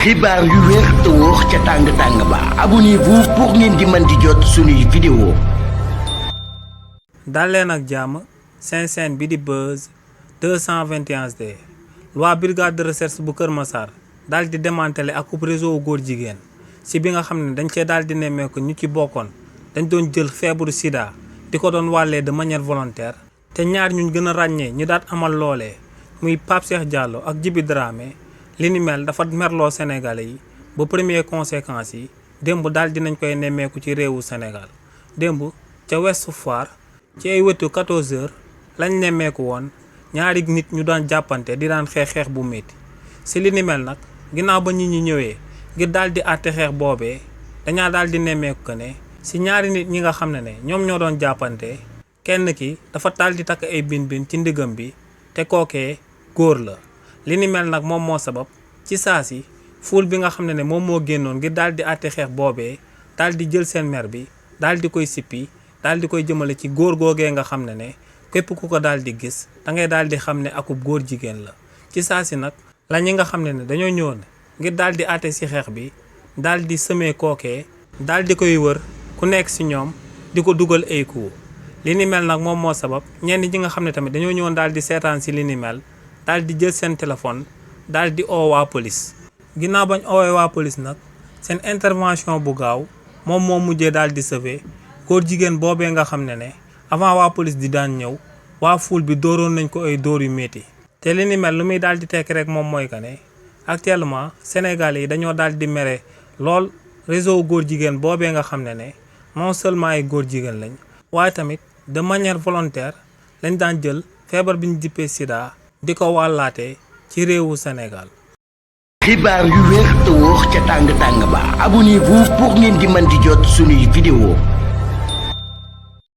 xibaar yu wér te wóor ca tàng ba abonnez-vous pour ngeen di mën di jot suñuy vidéo. dal leen ak jàmm seen chaîne bi di Buzz 221D waa brigade de recherche bu Kër Massar daal di démantelé ak réseau góor jigéen ci bi nga xam ne dañ cee daal di nemmeeku ñu ci bokkoon dañ doon jël feebaru sida di ko doon wàllee de manière volontaire te ñaar ñuñ gën a ràññee ñu daat amal loolee muy Pape Cheikh Diallo ak Djiby Dramé. li ni mel dafa merloo Sénégalais yi ba première conséquences yi démb daal dinañ koy nemmeeku ci réewu Sénégal démb ca Ouest Foire ci ay wetu 14h lañ nemmeeku woon ñaari nit ñu daan jàppante di daan xeex bu métti si li ni mel nag ginnaaw ba nit ñi ñëwee ngir daal di àtte xeex boobee dañaa daal di nemmeeku que ne si ñaari nit ñi nga xam ne ñoom ñoo doon jàppante kenn ki dafa daal di takk ay bin ci ndigam bi te kookee góor la. li ni mel nag moom moo sabab ci saa si fuul bi nga xam ne moom moo génnoon ngir daal di àtte xeex boobee daal di jël seen mer bi daal di koy sippi daal di koy jëmale ci góor googee nga xam ne képp ku ko daal di gis da ngay daal di xam ne akub góor jigéen la. ci saa si nag la ñi nga xam ne dañoo ñëwoon ngir daal di àtte si xeex bi daal di semé kookee daal di koy wër ku nekk si ñoom di ko dugal ay coups. li ni mel nag moom moo sabab ñenn ñi nga xam ne tamit dañoo ñëwoon daal di seetaan si li ni mel. daal di jël seen téléphone daal di oo waa police ginnaaw bañ oowee waa police nag seen intervention bu gaaw moom moo mujjee daal di sauver góor jigéen boobee nga xam ne avant waa police di daan ñëw waa foule bi dooroon nañ ko ay dóor yu métti. te li ni mel lu muy daal di tekki rek moom mooy que ne actuellement Sénégalais yi dañoo daal di mere lool réseau góor jigéen boobee nga xam ne non seulement ay góor jigéen lañ waaye tamit de manière volontaire lañ daan jël feebar bi ñu dippee sida. di ko wàllaatee ci réewu Sénégal. xibaar yu wér te wóor ca tàng ba abonnez-vous pour ngeen di mën di jot suñuy vidéo.